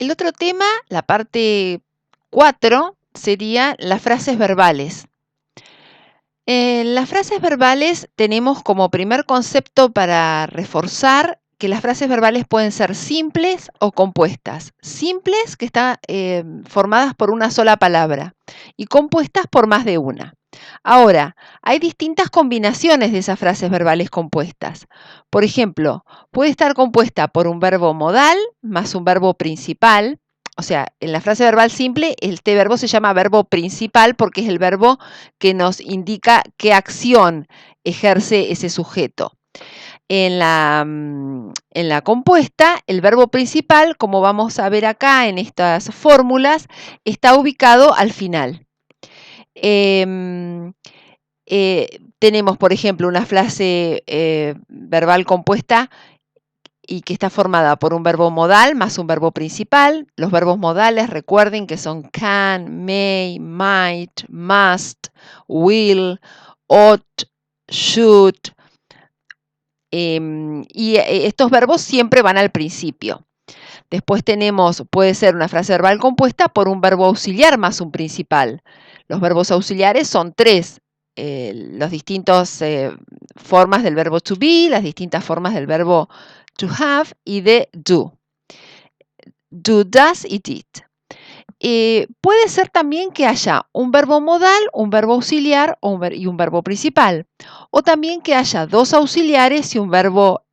El otro tema, la parte 4, sería las frases verbales. Las frases verbales tenemos como primer concepto para reforzar que las frases verbales pueden ser simples o compuestas. Simples, que están formadas por una sola palabra, y compuestas por más de una. Ahora, hay distintas combinaciones de esas frases verbales compuestas. Por ejemplo, puede estar compuesta por un verbo modal más un verbo principal. O sea, en la frase verbal simple, este verbo se llama verbo principal porque es el verbo que nos indica qué acción ejerce ese sujeto. En la compuesta, el verbo principal, como vamos a ver acá en estas fórmulas, está ubicado al final. Tenemos, por ejemplo, una frase verbal compuesta y que está formada por un verbo modal más un verbo principal. Los verbos modales, recuerden que son can, may, might, must, will, ought, should. Y estos verbos siempre van al principio. Después puede ser una frase verbal compuesta por un verbo auxiliar más un principal. Los verbos auxiliares son 3. Las distintas formas del verbo to be, las distintas formas del verbo to have y de do. Do, does y did. Puede ser también que haya un verbo modal, un verbo auxiliar y un verbo principal. O también que haya 2 auxiliares y un verbo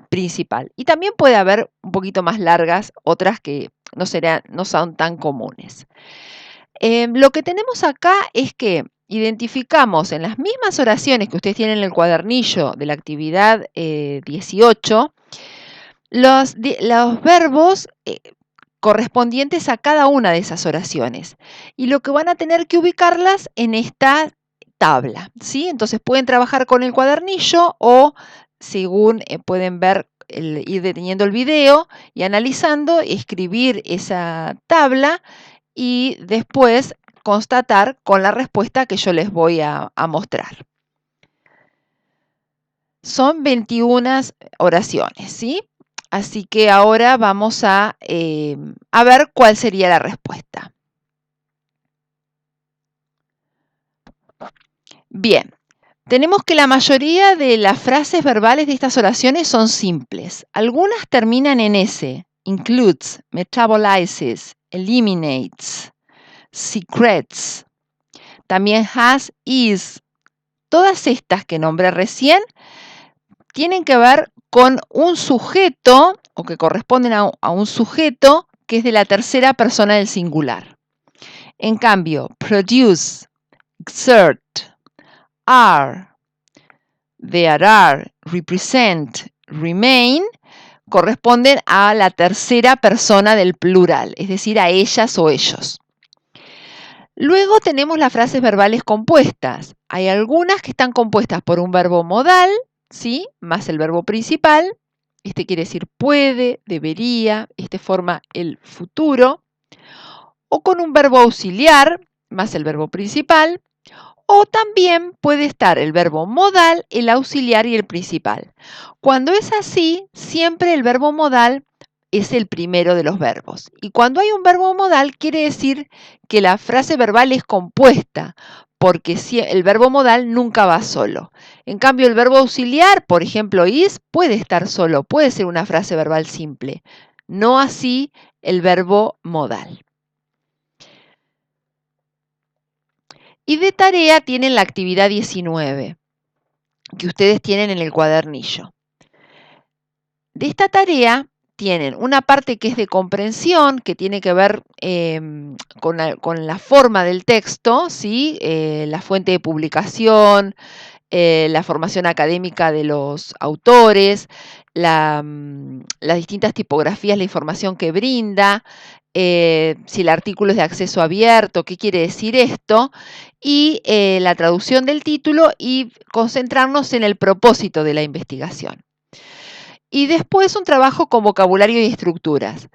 principal. Y también puede haber un poquito más largas, otras que no son tan comunes. Lo que tenemos acá es que identificamos en las mismas oraciones que ustedes tienen en el cuadernillo de la actividad 18, los verbos correspondientes a cada una de esas oraciones. Y lo que van a tener que ubicarlas en esta tabla, ¿sí? Entonces pueden trabajar con el cuadernillo o según pueden ver, ir deteniendo el video y analizando, escribir esa tabla y después constatar con la respuesta que yo les voy a mostrar. Son 21 oraciones, ¿sí? Así que ahora vamos a ver cuál sería la respuesta. Bien, tenemos que la mayoría de las frases verbales de estas oraciones son simples. Algunas terminan en S, includes, metabolizes, eliminates, secrets. También has, is. Todas estas que nombré recién tienen que ver con un sujeto o que corresponden a un sujeto que es de la tercera persona del singular. En cambio, produce, exert, are, there are, represent, remain, corresponden a la tercera persona del plural, es decir, a ellas o ellos. Luego tenemos las frases verbales compuestas. Hay algunas que están compuestas por un verbo modal, ¿sí?, más el verbo principal. Este quiere decir puede, debería, este forma el futuro. O con un verbo auxiliar, más el verbo principal. O también puede estar el verbo modal, el auxiliar y el principal. Cuando es así, siempre el verbo modal es el primero de los verbos. Y cuando hay un verbo modal, quiere decir que la frase verbal es compuesta, porque el verbo modal nunca va solo. En cambio, el verbo auxiliar, por ejemplo, is, puede estar solo, puede ser una frase verbal simple. No así el verbo modal. Y de tarea tienen la actividad 19, que ustedes tienen en el cuadernillo. De esta tarea tienen una parte que es de comprensión, que tiene que ver con la forma del texto, ¿sí? La fuente de publicación, la formación académica de los autores, las distintas tipografías, la información que brinda, si el artículo es de acceso abierto, qué quiere decir esto, y la traducción del título y concentrarnos en el propósito de la investigación. Y después un trabajo con vocabulario y estructuras.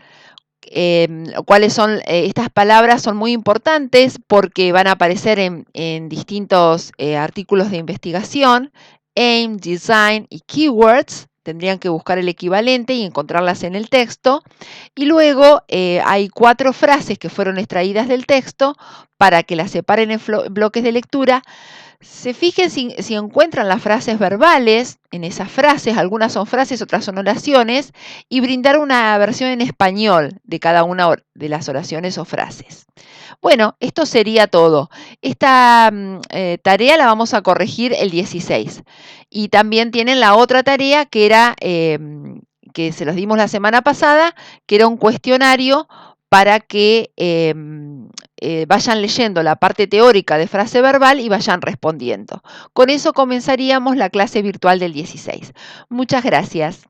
Cuáles son estas palabras son muy importantes porque van a aparecer en distintos artículos de investigación, aim, design y keywords, tendrían que buscar el equivalente y encontrarlas en el texto. Y luego hay 4 frases que fueron extraídas del texto para que las separen en bloques de lectura. Se fijen si encuentran las frases verbales en esas frases, algunas son frases, otras son oraciones, y brindar una versión en español de cada una de las oraciones o frases. Bueno, esto sería todo. Esta tarea la vamos a corregir el 16. Y también tienen la otra tarea que era, que se los dimos la semana pasada, que era un cuestionario para que vayan leyendo la parte teórica de frase verbal y vayan respondiendo. Con eso comenzaríamos la clase virtual del 16. Muchas gracias.